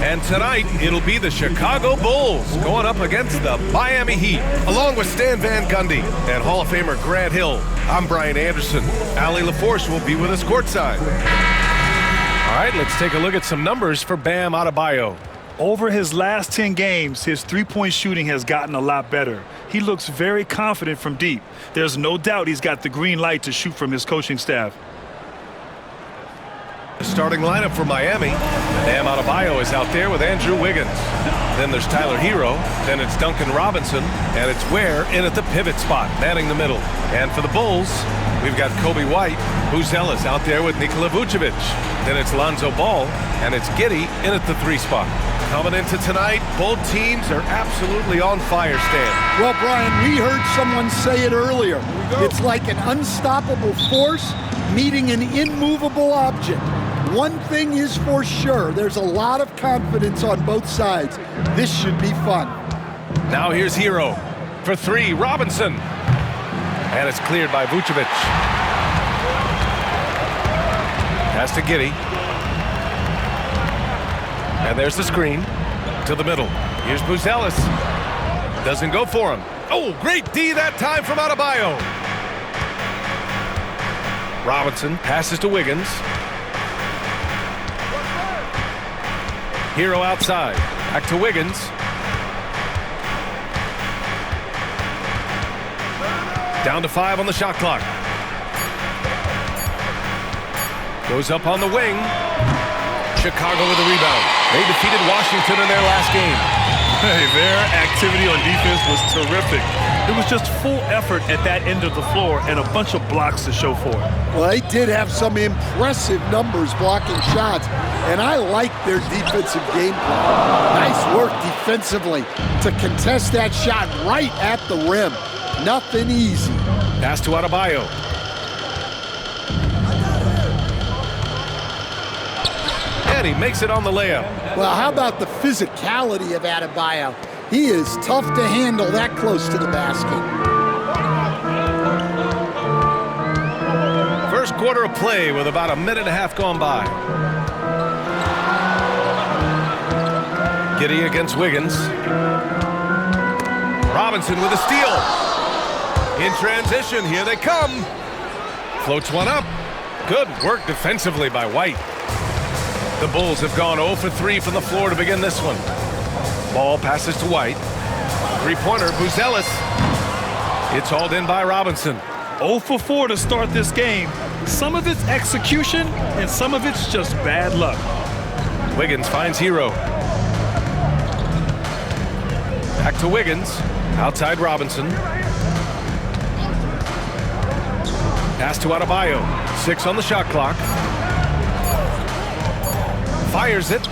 And tonight, it'll be the Chicago Bulls going up against the Miami Heat. Along with Stan Van Gundy and Hall of Famer Grant Hill, I'm Brian Anderson. Allie LaForce will be with us courtside. All right, let's take a look at some numbers for Bam Adebayo. Over his last 10 games, his three-point shooting has gotten a lot better. He looks very confident from deep. There's no doubt he's got the green light to shoot from his coaching staff. The starting lineup for Miami. Bam Adebayo is out there with Andrew Wiggins. Then there's Tyler Hero. Then it's Duncan Robinson. And it's Ware in at the pivot spot, manning the middle. And for the Bulls, we've got Kobe White. Buzelis out there with Nikola Vucevic. Then it's Lonzo Ball. And it's Giddey in at the 3 spot. Coming into tonight, both teams are absolutely on fire, Stan. Well, Brian, we heard someone say it earlier. It's like an unstoppable force meeting an immovable object. One thing is for sure, there's a lot of confidence on both sides. This should be fun. Now here's Hero. For 3, Robinson. And it's cleared by Vucevic. Pass to Giddey. And there's the screen to the middle. Here's Buzelis. Doesn't go for him. Oh, great D that time from Adebayo. Robinson passes to Wiggins. Hero outside. Back to Wiggins. Down to 5 on the shot clock. Goes up on the wing. Chicago with a rebound. They defeated Washington in their last game. Hey, their activity on defense was terrific. It was just full effort at that end of the floor and a bunch of blocks to show for it. Well, they did have some impressive numbers blocking shots, and I like their defensive game plan. Nice work defensively to contest that shot right at the rim. Nothing easy. Pass to Adebayo. And he makes it on the layup. Well, how about the physicality of Adebayo? He is tough to handle that close to the basket. First quarter of play with about a minute and a half gone by. Giddey against Wiggins. Robinson with a steal. In transition, here they come. Floats one up. Good work defensively by White. The Bulls have gone 0 for 3 from the floor to begin this one. Ball passes to White. Three-pointer, Buzelis. It's hauled in by Robinson. 0 for 4 to start this game. Some of it's execution, and some of it's just bad luck. Wiggins finds Hero. Back to Wiggins. Outside Robinson. Pass to Adebayo. 6 on the shot clock. Fires it.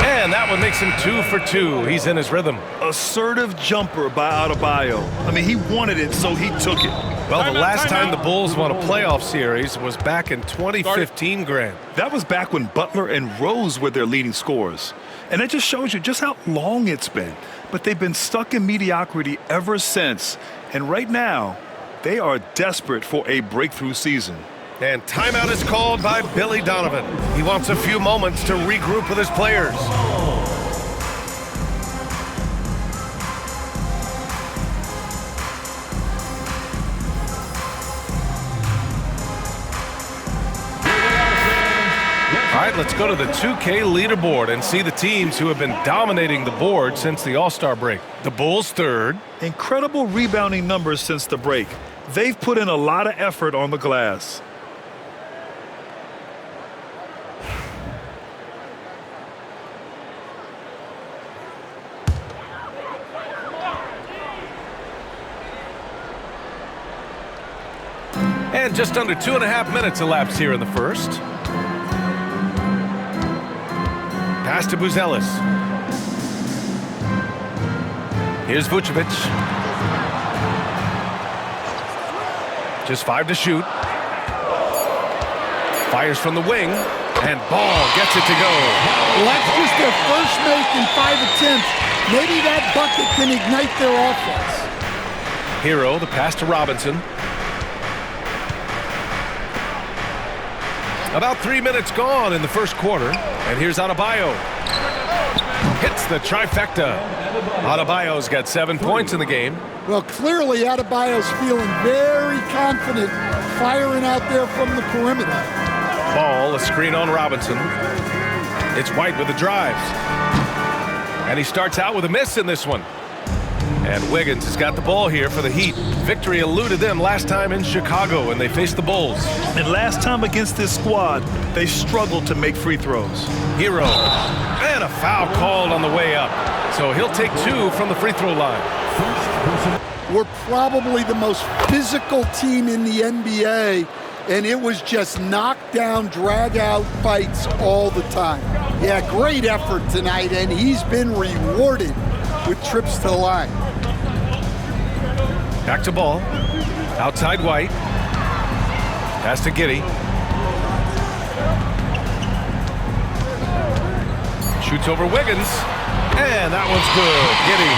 And that one makes him 2 for 2. He's in his rhythm. Assertive jumper by Adebayo. I mean, he wanted it, so he took it. Well, the last time the Bulls won a playoff series was back in 2015, Grant. That was back when Butler and Rose were their leading scorers. And it just shows you just how long it's been. But they've been stuck in mediocrity ever since. And right now, they are desperate for a breakthrough season. And timeout is called by Billy Donovan. He wants a few moments to regroup with his players. All right, let's go to the 2K leaderboard and see the teams who have been dominating the board since the All-Star break. The Bulls 3rd. Incredible rebounding numbers since the break. They've put in a lot of effort on the glass. And just under 2.5 minutes elapsed here in the first. Pass to Buzelis. Here's Vucevic. Just 5 to shoot. Fires from the wing. And Ball gets it to go. Well, that's just their first make in 5 attempts. Maybe that bucket can ignite their offense. Hero, the pass to Robinson. About 3 minutes gone in the first quarter. And here's Adebayo. hits the trifecta. Adebayo's got 7 points in the game. Well, clearly Adebayo's feeling very confident firing out there from the perimeter. Ball, a screen on Robinson. It's White with the drives. And he starts out with a miss in this one. And Wiggins has got the ball here for the Heat. Victory eluded them last time in Chicago when they faced the Bulls. And last time against this squad, they struggled to make free throws. Hero. And a foul called on the way up. So he'll take 2 from the free throw line. We're probably the most physical team in the NBA, and it was just knockdown, drag-out fights all the time. Yeah, great effort tonight, and he's been rewarded with trips to the line. Back to ball. Outside White. Pass to Giddey. Shoots over Wiggins. And that one's good. Giddey.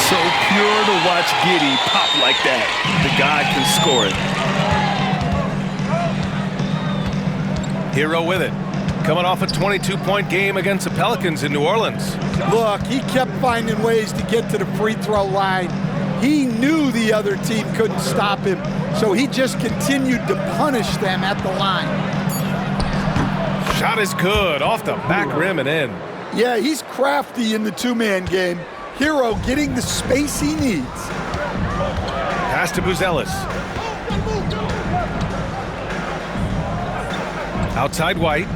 So pure to watch Giddey pop like that. The guy can score it. Hero with it. Coming off a 22-point game against the Pelicans in New Orleans. Look, he kept finding ways to get to the free throw line. He knew the other team couldn't stop him, so he just continued to punish them at the line. Shot is good. Off the back rim and in. Yeah, he's crafty in the two-man game. Hero getting the space he needs. Pass to Buzelis. Outside White.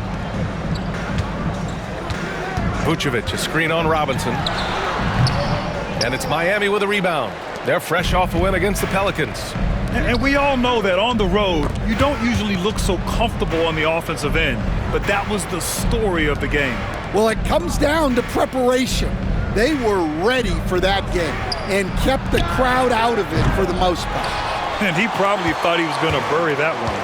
Vucevic, a screen on Robinson. And it's Miami with a rebound. They're fresh off a win against the Pelicans. And we all know that on the road, you don't usually look so comfortable on the offensive end. But that was the story of the game. Well, it comes down to preparation. They were ready for that game and kept the crowd out of it for the most part. And he probably thought he was going to bury that one.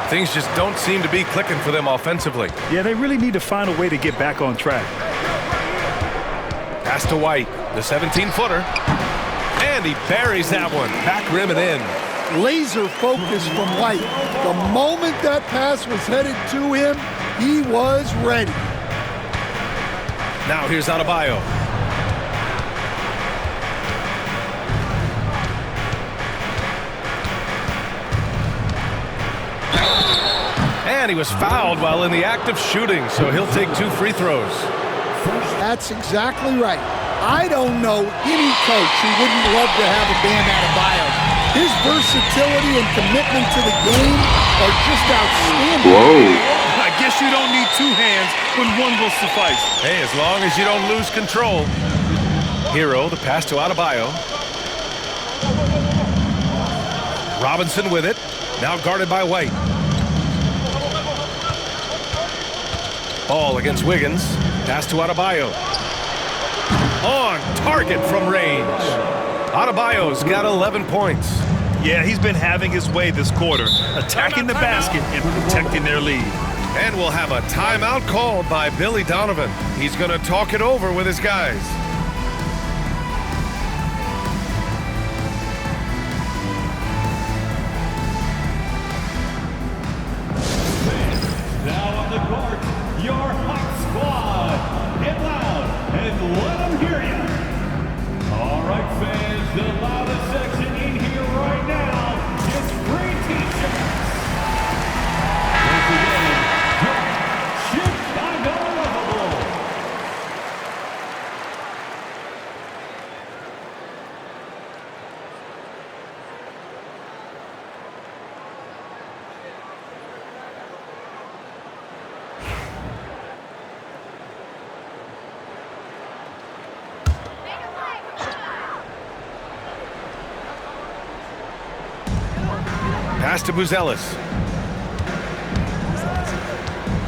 Things just don't seem to be clicking for them offensively. Yeah, they really need to find a way to get back on track. Pass to White, the 17-footer. And he buries that one. Back rim and in. Laser focus from White. The moment that pass was headed to him, he was ready. Now here's Adebayo. And he was fouled while in the act of shooting, so he'll take 2 free throws. That's exactly right. I don't know any coach who wouldn't love to have a Bam Adebayo. His versatility and commitment to the game are just outstanding. I guess you don't need 2 hands when one will suffice. Hey, as long as you don't lose control. Hero, the pass to Adebayo. Robinson with it. Now guarded by White. Ball against Wiggins. Pass to Adebayo. On target from range. Adebayo's got 11 points. Yeah, he's been having his way this quarter, attacking the basket and protecting their lead. And we'll have a timeout called by Billy Donovan. He's going to talk it over with his guys. Now on the court, your hot squad. Get loud and let them hear you. All right, fans, the loudest section in here right now is free t-shirts. Once again, Chicago Lovable. Pass to Buzelis.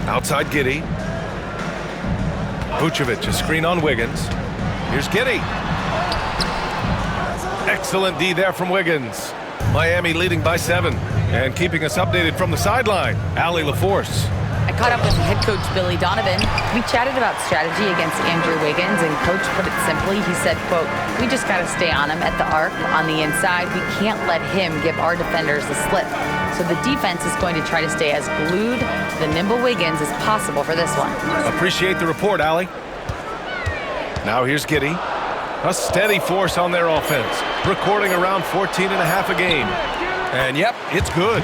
Outside Giddey. Vucevic, a screen on Wiggins. Here's Giddey. Excellent D there from Wiggins. Miami leading by 7. And keeping us updated from the sideline, Allie LaForce. I caught up with head coach Billy Donovan. We chatted about strategy against Andrew Wiggins, and coach put it simply. He said, quote, "We just got to stay on him at the arc on the inside. We can't let him give our defenders the slip. So the defense is going to try to stay as glued to the nimble Wiggins as possible for this one." Appreciate the report, Allie. Now here's Giddey. A steady force on their offense, recording around 14 and a half a game. And yep, it's good.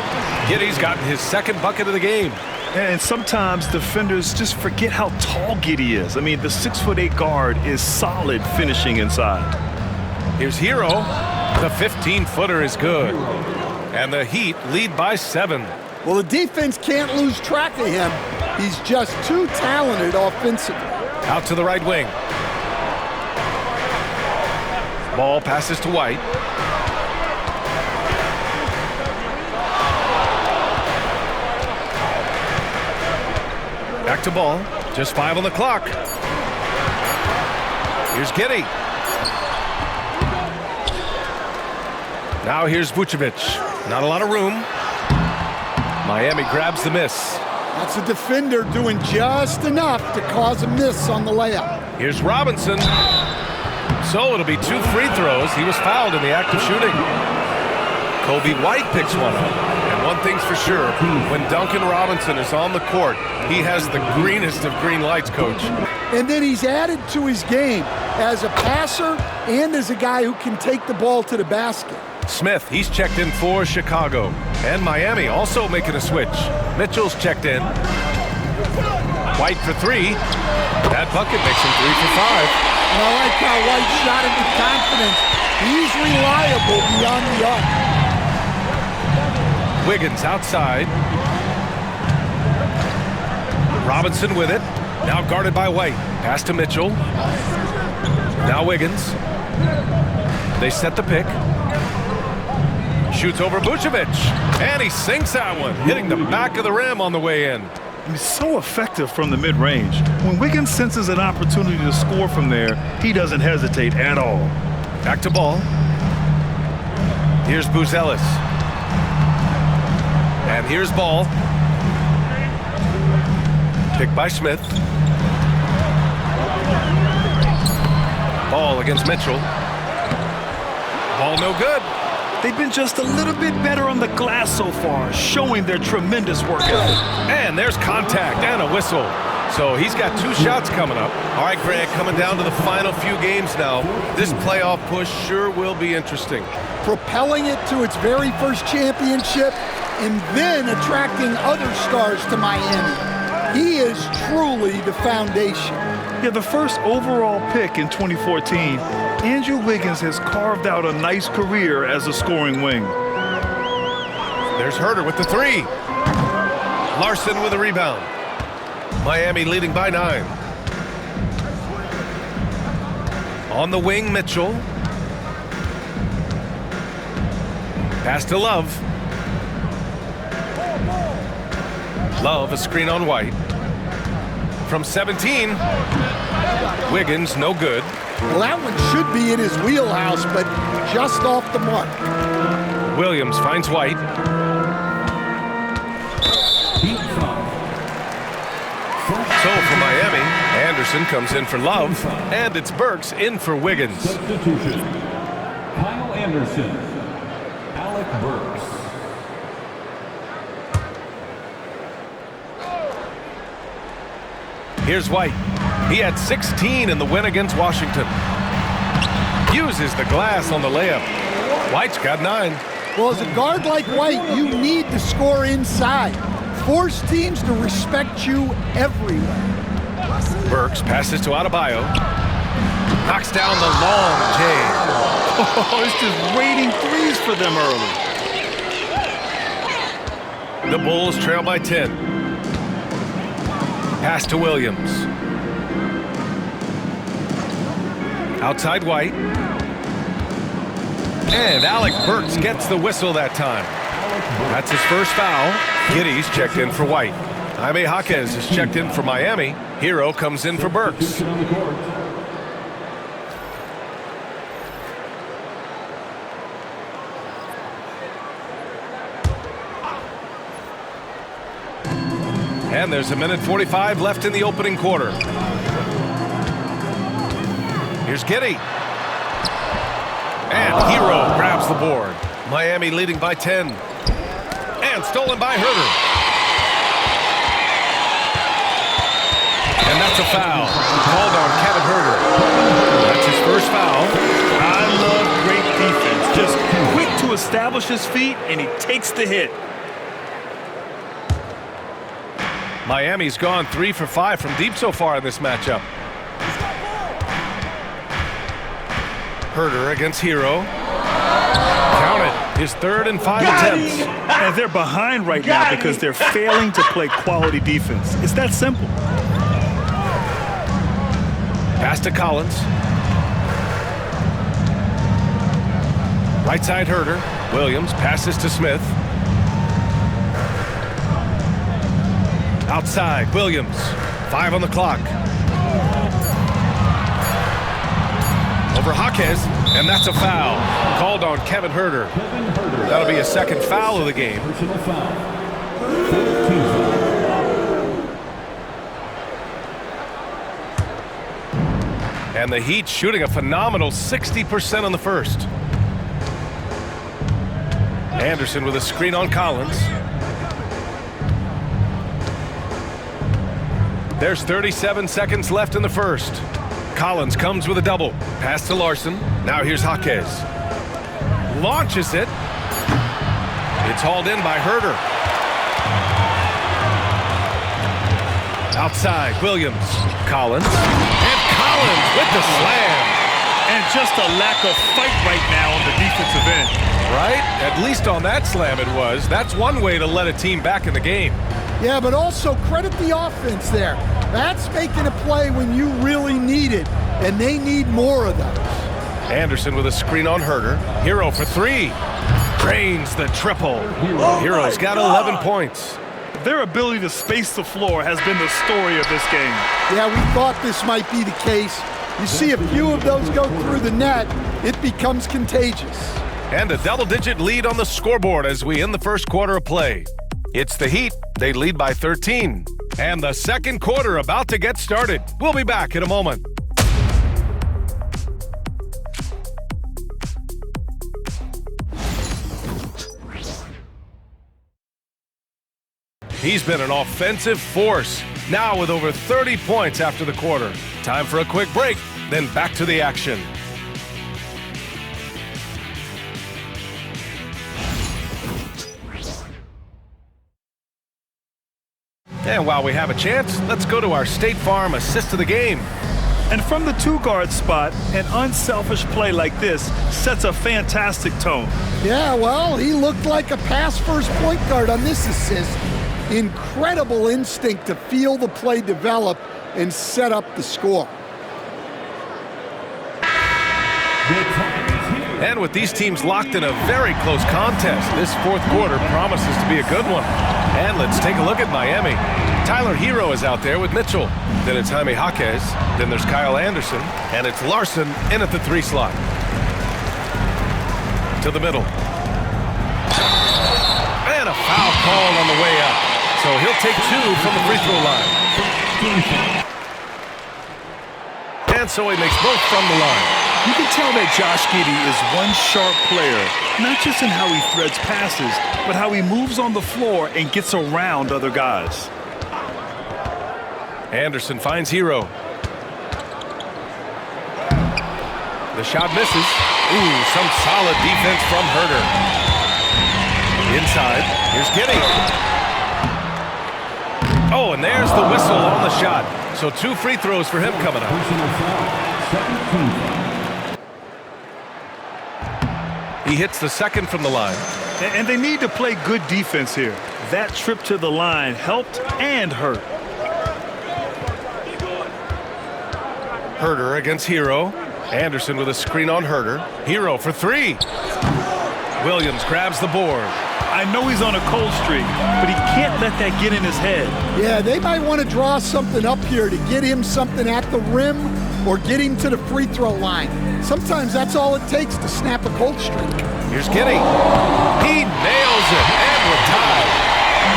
Giddey's gotten his second bucket of the game. And sometimes defenders just forget how tall Giddey is. I mean, the 6'8" guard is solid finishing inside. Here's Hero. The 15-footer is good. And the Heat lead by 7. Well, the defense can't lose track of him. He's just too talented offensively. Out to the right wing. Ball passes to White. Back to Ball. Just 5 on the clock. Here's Giddey. Now here's Vucevic. Not a lot of room. Miami grabs the miss. That's a defender doing just enough to cause a miss on the layup. Here's Robinson. So it'll be 2 free throws. He was fouled in the act of shooting. Kobe White picks one up. And one thing's for sure, when Duncan Robinson is on the court, he has the greenest of green lights, Coach. And then he's added to his game as a passer and as a guy who can take the ball to the basket. Smith, he's checked in for Chicago. And Miami also making a switch. Mitchell's checked in. White for 3. That bucket makes him 3 for 5. And I like how White shot it with confidence. He's reliable beyond the arc. Wiggins outside. Robinson with it. Now guarded by White. Pass to Mitchell. Now Wiggins. They set the pick. Shoots over Vucevic. And he sinks that one, hitting the back of the rim on the way in. He's so effective from the mid-range. When Wiggins senses an opportunity to score from there, he doesn't hesitate at all. Back to Ball. Here's Buzelis. And here's Ball. Picked by Smith. Ball against Mitchell. Ball no good. They've been just a little bit better on the glass so far, showing their tremendous work ethic. And there's contact and a whistle. So he's got 2 shots coming up. All right, Grant, coming down to the final few games now. This playoff push sure will be interesting. Propelling it to its very first championship and then attracting other stars to Miami. He is truly the foundation. Yeah, the first overall pick in 2014, Andrew Wiggins has carved out a nice career as a scoring wing. There's Herter with the 3. Larson with a rebound. Miami leading by 9. On the wing, Mitchell. Pass to Love. Love, a screen on White. From 17. Wiggins, no good. Well, that one should be in his wheelhouse, but just off the mark. Williams finds White. So for Miami, Anderson comes in for Love, and it's Burks in for Wiggins. Substitution. Kyle Anderson. Alec Burks. Here's White. He had 16 in the win against Washington. Uses the glass on the layup. White's got 9. Well, as a guard like White, you need to score inside. Force teams to respect you everywhere. Burks passes to Adebayo. Knocks down the long jam. Oh, it's just raining threes for them early. The Bulls trail by 10. Pass to Williams. Outside White. And Alec Burks gets the whistle that time. That's his first foul. Giddey's checked in for White. Jaime Jaquez is checked in for Miami. Hero comes in for Burks. And there's a minute 45 left in the opening quarter. Here's Giddey. And Hero grabs the board. Miami leading by 10. And stolen by Herter. And that's a foul called on Kevin Herter. establish his feet, and he takes the hit. Miami's gone 3 for 5 from deep so far in this matchup. Herder against Hero. Count it. His 3rd and 5 attempts. And they're behind right now because they're failing to play quality defense. It's that simple. Pass to Collins. Right side Herder. Williams passes to Smith. Outside Williams. 5 on the clock. Over Jaquez, and that's a foul. Called on Kevin Herder. That'll be his 2nd foul of the game. Personal foul. And the Heat shooting a phenomenal 60% on the first. Anderson with a screen on Collins. There's 37 seconds left in the first. Collins comes with a double. Pass to Larson. Now here's Jaquez. Launches it. It's hauled in by Herder. Outside, Williams. Collins. And Collins with the slam. And just a lack of fight right now on the defensive end. Right? At least on that slam it was. That's one way to let a team back in the game. Yeah, but also credit the offense there. That's making a play when you really need it, and they need more of those. Anderson with a screen on Herder. Hero for 3. Drains the triple. Hero's got 11 points. Their ability to space the floor has been the story of this game. Yeah, we thought this might be the case. You see a few of those go through the net, it becomes contagious. And a double-digit lead on the scoreboard as we end the first quarter of play. It's the Heat. They lead by 13. And the second quarter about to get started. We'll be back in a moment. He's been an offensive force, now with over 30 points after the quarter. Time for a quick break, then back to the action. And while we have a chance, let's go to our State Farm assist of the game. And from the 2-guard spot, an unselfish play like this sets a fantastic tone. Yeah, well, he looked like a pass-first point guard on this assist. Incredible instinct to feel the play develop and set up the score. And with these teams locked in a very close contest, this fourth quarter promises to be a good one. And let's take a look at Miami. Tyler Hero is out there with Mitchell. Then it's Jaime Jaquez. Then there's Kyle Anderson. And it's Larson in at the 3 slot. To the middle. And a foul called on the way out. So he'll take 2 from the free throw line. And so he makes both from the line. You can tell that Josh Giddey is one sharp player, not just in how he threads passes, but how he moves on the floor and gets around other guys. Anderson finds Hero. The shot misses. Ooh, some solid defense from Herder. Inside, here's Giddey. Oh, and there's the whistle on the shot. So 2 free throws for him coming up. He hits the second from the line. And they need to play good defense here. That trip to the line helped and hurt. Herder against Hero. Anderson with a screen on Herder. Hero for 3. Williams grabs the board. I know he's on a cold streak, but he can't let that get in his head. Yeah, they might want to draw something up here to get him something at the rim or get him to the free throw line. Sometimes that's all it takes to snap a cold streak. Here's Giddey. He nails it, and we're tied.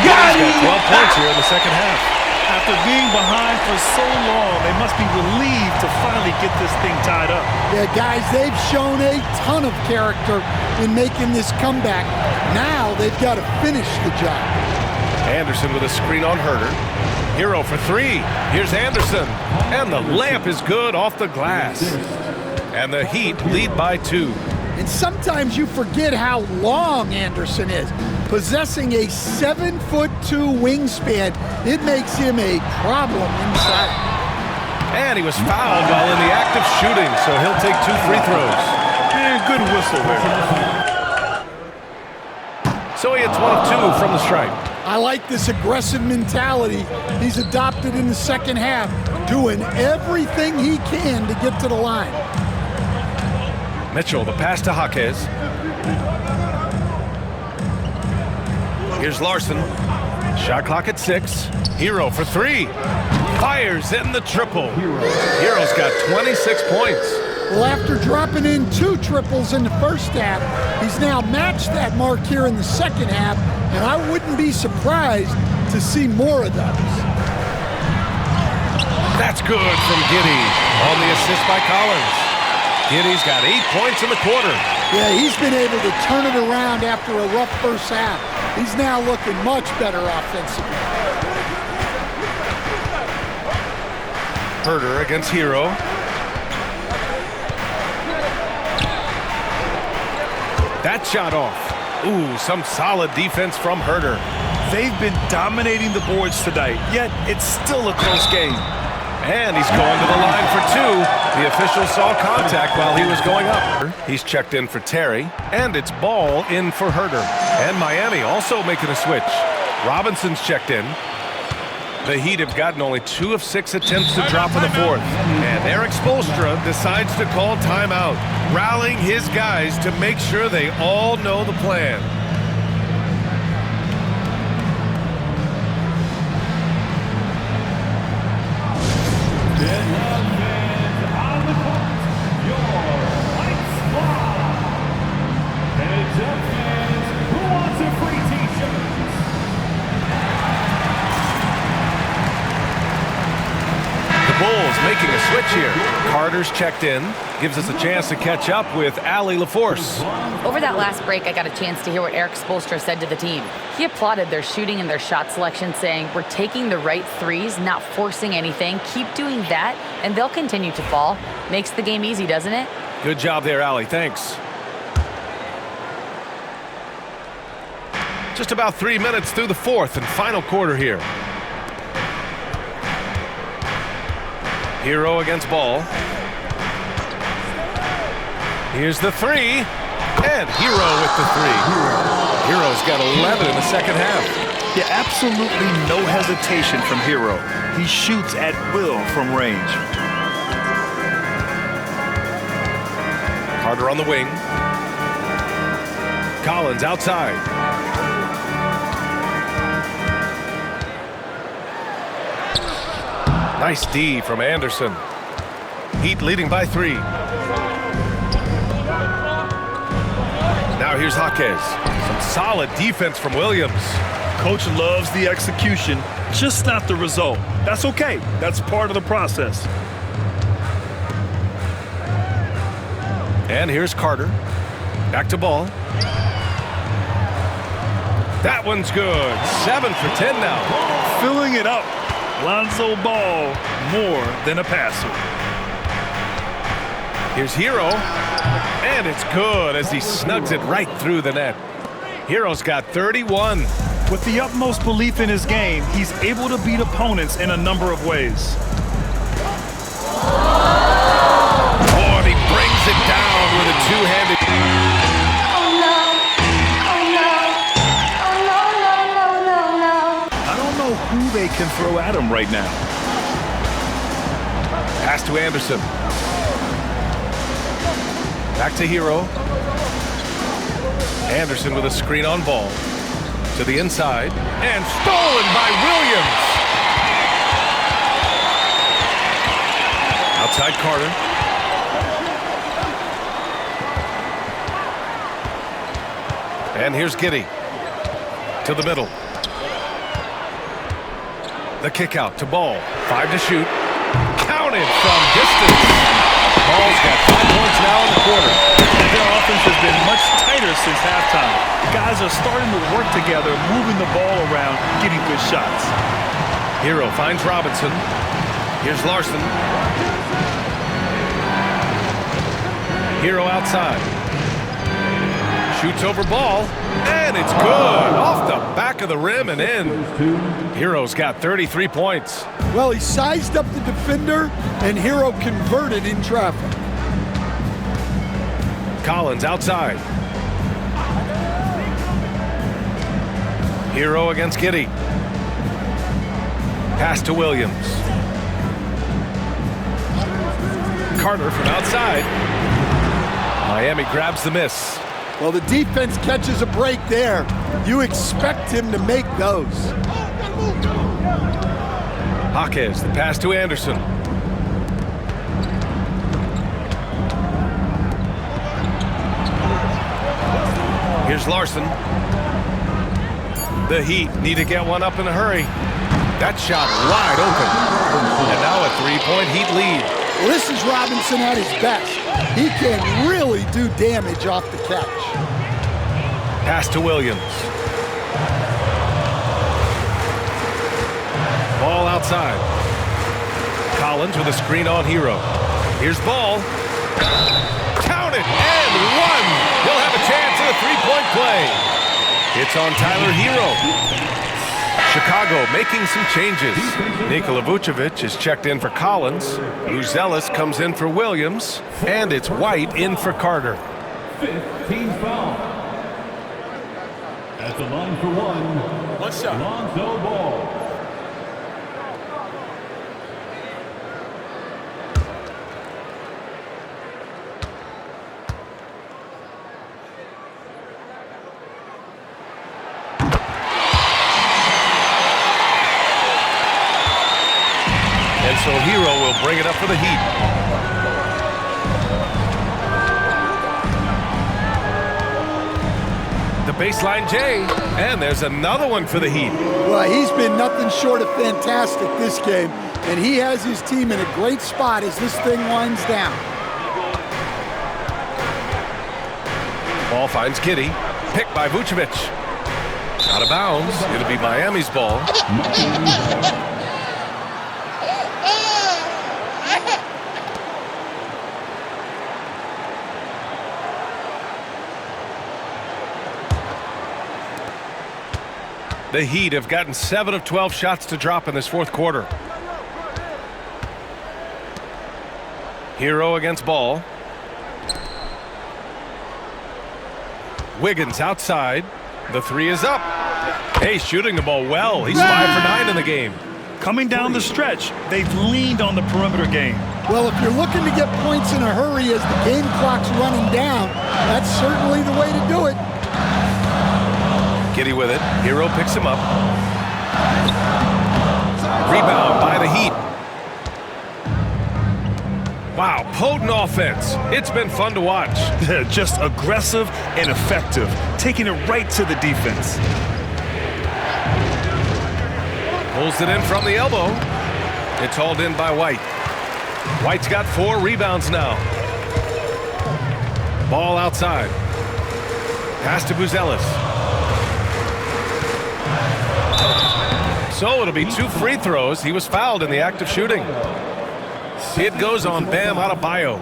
He's got 12 points here in the second half. After being behind for so long, they must be relieved to finally get this thing tied up. Yeah, guys, they've shown a ton of character in making this comeback. Now they've got to finish the job. Anderson with a screen on Herder. Hero for 3. Here's Anderson. And the layup is good off the glass. And the Heat lead by 2. And sometimes you forget how long Anderson is. Possessing a 7'2" wingspan, it makes him a problem inside. And he was fouled while in the act of shooting, so he'll take 2 free throws. And good whistle there. So he hits 1 of 2 from the stripe. I like this aggressive mentality he's adopted in the second half, doing everything he can to get to the line. Mitchell, the pass to Jaquez. Here's Larson. Shot clock at 6. Hero for 3. Fires in the triple. Hero's got 26 points. Well, after dropping in 2 triples in the first half, he's now matched that mark here in the second half, and I wouldn't be surprised to see more of those. That's good from Giddey on the assist by Collins. Giddey's got 8 points in the quarter. Yeah, he's been able to turn it around after a rough first half. He's now looking much better offensively. Herder against Hero. That shot off. Ooh, some solid defense from Herder. They've been dominating the boards tonight, yet it's still a close game. And he's going to the line for 2. The official saw contact while he was going up. He's checked in for Terry, and it's Ball in for Herder. And Miami also making a switch. Robinson's checked in. The Heat have gotten only 2 of 6 attempts to drop in the 4th. And Eric Spoelstra decides to call timeout, rallying his guys to make sure they all know the plan. Bulls making a switch here. Carter's checked in. Gives us a chance to catch up with Allie LaForce. Over that last break, I got a chance to hear what Eric Spoelstra said to the team. He applauded their shooting and their shot selection, saying, "We're taking the right threes, not forcing anything. Keep doing that, and they'll continue to fall." Makes the game easy, doesn't it? Good job there, Allie. Thanks. Just about 3 minutes through the 4th and final quarter here. Hero against Ball. Here's the 3. And Hero with the 3. Hero's got 11 in the second half. Yeah, absolutely no hesitation from Hero. He shoots at will from range. Carter on the wing. Collins outside. Nice D from Anderson. Heat leading by 3. Now here's Jaquez. Some solid defense from Williams. Coach loves the execution, just not the result. That's okay. That's part of the process. And here's Carter. Back to Ball. That one's good. 7 for 10 now. Filling it up. Lonzo Ball, more than a passer. Here's Hero. And it's good as he snugs it right through the net. Hero's got 31. With the utmost belief in his game, he's able to beat opponents in a number of ways. Oh, and he brings it down with a two-handed. Who they can throw at him right now. Pass to Anderson. Back to Hero. Anderson with a screen on Ball. To the inside. And stolen by Williams. Outside Carter. And here's Giddey. To the middle. The kick out to Ball. 5 to shoot. Counted from distance. Ball's got 5 points now in the quarter. Their offense has been much tighter since halftime. The guys are starting to work together, moving the ball around, getting good shots. Hero finds Robinson. Here's Larson. Hero outside. Shoots over ball, and it's good. Off the back of the rim and in. Hero's got 33 points. Well, he sized up the defender, and Hero converted in traffic. Collins outside. Hero against Giddey. Pass to Williams. Carter from outside. Miami grabs the miss. Well, the defense catches a break there. You expect him to make those. Jaquez, the pass to Anderson. Here's Larson. The Heat need to get one up in a hurry. That shot wide open. And now a three-point Heat lead. Well, this is Robinson at his best. He can really do damage off the catch. Pass to Williams. Ball outside. Collins with a screen on Hero. Here's Ball. Count it, and one. He'll have a chance at a three-point play. It's on Tyler Hero. Chicago making some changes. Nikola Vucevic is checked in for Collins. Buzelis comes in for Williams. And it's White in for Carter. 15 foul. At the line for one, Lonzo Ball. So Hero will bring it up for the Heat. The baseline J, and there's another one for the Heat. Well, he's been nothing short of fantastic this game, and he has his team in a great spot as this thing winds down. Ball finds Giddey, picked by Vucevic. Out of bounds, it'll be Miami's ball. The Heat have gotten 7 of 12 shots to drop in this fourth quarter. Hero against Ball. Wiggins outside. The three is up. Hey, shooting the ball well. He's 5 for 9 in the game. Coming down the stretch, they've leaned on the perimeter game. Well, if you're looking to get points in a hurry as the game clock's running down, that's certainly the way to do it. Giddey with it. Hero picks him up. Rebound by the Heat. Wow, potent offense. It's been fun to watch. Just aggressive and effective, taking it right to the defense. Pulls it in from the elbow. It's hauled in by White. White's got 4 rebounds now. Ball outside. Pass to Buzelis. So it'll be 2 free throws. He was fouled in the act of shooting. It goes on Bam Adebayo.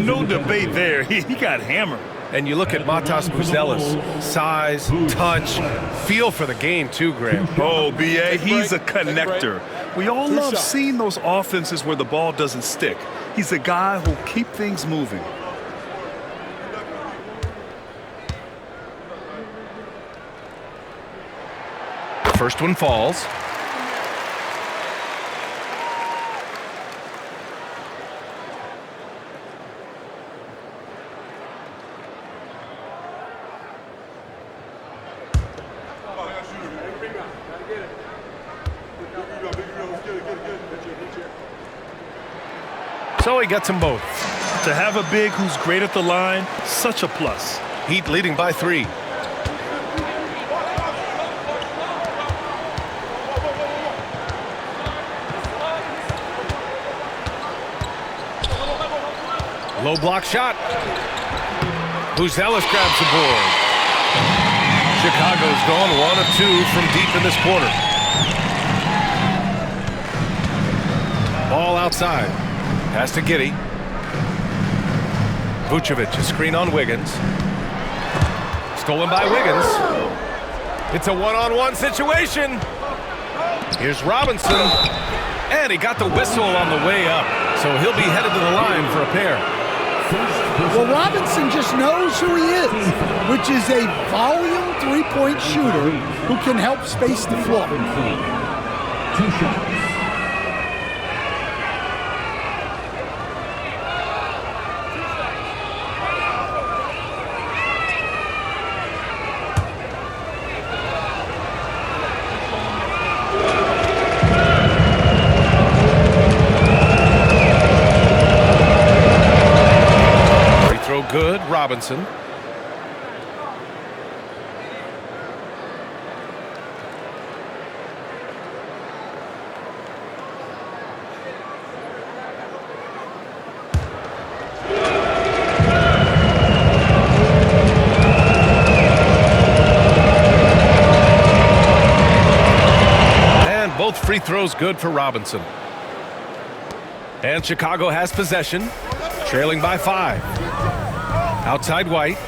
No debate there. He got hammered. And you look at Matas Buzelis. Size, touch, feel for the game too, Graham. Oh, B.A., he's a connector. We all love seeing those offenses where the ball doesn't stick. He's a guy who'll keep things moving. The first one falls. So he gets them both. To have a big who's great at the line, such a plus. Heat leading by 3. Low block shot. Buzelis grabs the board. Chicago's gone 1 of 2 from deep in this quarter. Ball outside. Pass to Giddey. Vucevic, a screen on Wiggins. Stolen by Wiggins. It's a one-on-one situation. Here's Robinson. And he got the whistle on the way up. So he'll be headed to the line for a pair. Well, Robinson just knows who he is, which is a volume three-point shooter who can help space the floor. 2 shots. Good, Robinson. And both free throws good for Robinson. And Chicago has possession, trailing by 5. Outside White.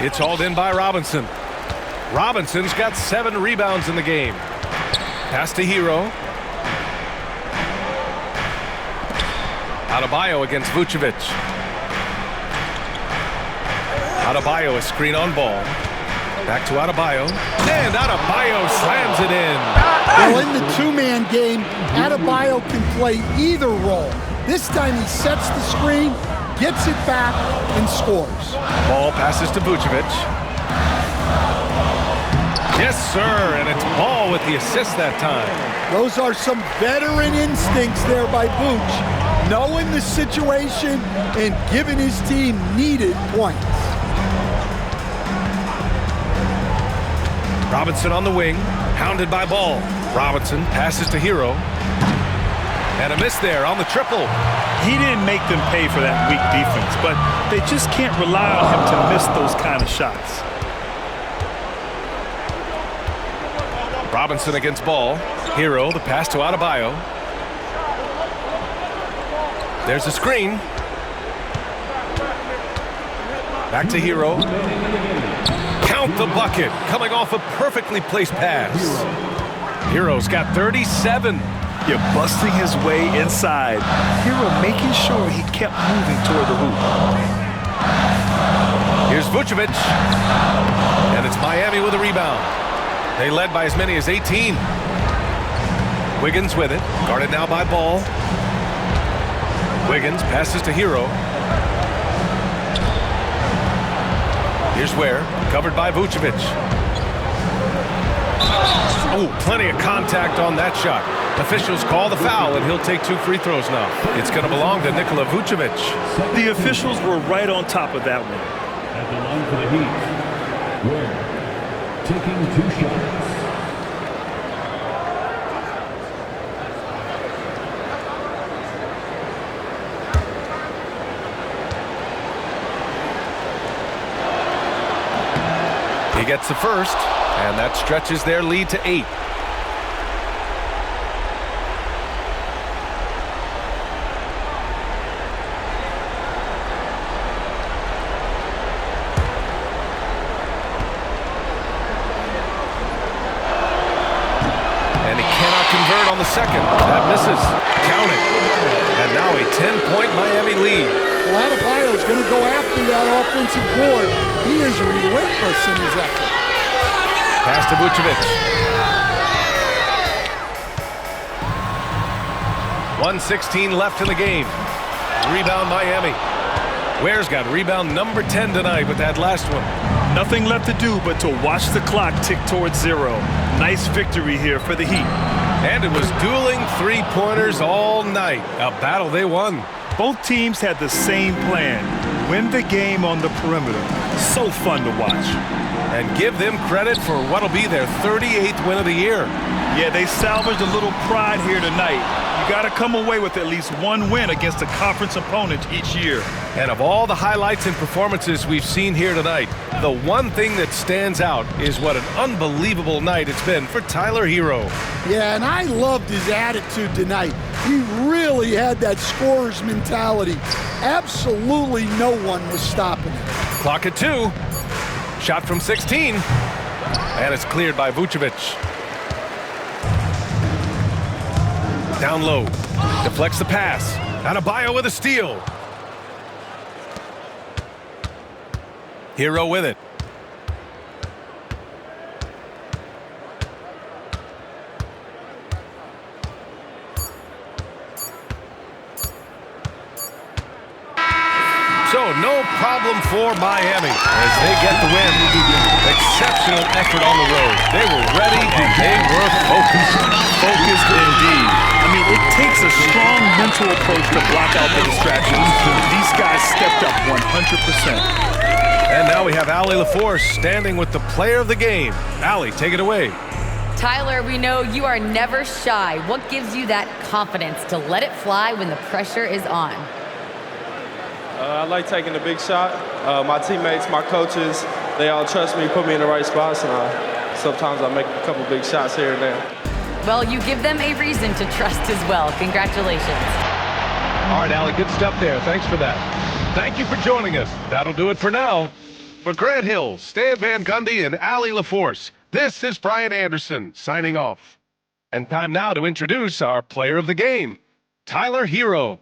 It's hauled in by Robinson. Robinson's got 7 rebounds in the game. Pass to Hero. Adebayo against Vucevic. Adebayo a screen on ball. Back to Adebayo. And Adebayo slams it in. Well, in the two-man game, Adebayo can play either role. This time he sets the screen, gets it back, and scores. Ball passes to Vucevic. Yes, sir, and it's Ball with the assist that time. Those are some veteran instincts there by Vooch, knowing the situation and giving his team needed points. Robinson on the wing, hounded by Ball. Robinson passes to Hero. And a miss there on the triple. He didn't make them pay for that weak defense, but they just can't rely on him to miss those kind of shots. Robinson against Ball. Hero, the pass to Adebayo. There's a screen. Back to Hero. Count the bucket, coming off a perfectly placed pass. Hero's got 37. You're busting his way inside. Hero making sure he kept moving toward the hoop. Here's Vucevic. And it's Miami with a rebound. They led by as many as 18. Wiggins with it. Guarded now by Ball. Wiggins passes to Hero. Here's Ware. Covered by Vucevic. Oh, plenty of contact on that shot. Officials call the foul, and he'll take 2 free throws now. It's going to belong to Nikola Vucevic. The officials were right on top of that one. At the line for the Heat, Ware taking 2 shots. He gets the first, and that stretches their lead to 8. Convert on the second. That misses. Count it. And now a 10-point Miami lead. Well, Adebayo's going to go after that offensive board. He is relentless in his effort. Pass to Vucevic. 1:16 left in the game. Rebound Miami. Ware's got rebound number 10 tonight with that last one. Nothing left to do but to watch the clock tick towards 0. Nice victory here for the Heat. And it was dueling three-pointers all night. A battle they won. Both teams had the same plan. Win the game on the perimeter. So fun to watch. And give them credit for what'll be their 38th win of the year. Yeah, they salvaged a little pride here tonight. You got to come away with at least one win against a conference opponent each year. And of all the highlights and performances we've seen here tonight, the one thing that stands out is what an unbelievable night it's been for Tyler Hero. Yeah, and I loved his attitude tonight. He really had that scorer's mentality. Absolutely no one was stopping it. Clock at 2. Shot from 16. And it's cleared by Vucevic. Down low. Deflects the pass. Adebayo with a steal. Hero with it. So no problem for Miami as they get the win. Exceptional effort on the road. They were ready and they were focused. Focused indeed. I mean, it takes a strong mental approach to block out the distractions. These guys stepped up 100%. And now we have Allie LaForce standing with the player of the game. Allie, take it away. Tyler, we know you are never shy. What gives you that confidence to let it fly when the pressure is on? I like taking the big shot. My teammates, my coaches, they all trust me, put me in the right spots, and sometimes I make a couple big shots here and there. Well, you give them a reason to trust as well. Congratulations. All right, Allie, good stuff there. Thanks for that. Thank you for joining us. That'll do it for now. For Grant Hill, Stan Van Gundy, and Allie LaForce, this is Brian Anderson signing off. And time now to introduce our player of the game, Tyler Hero.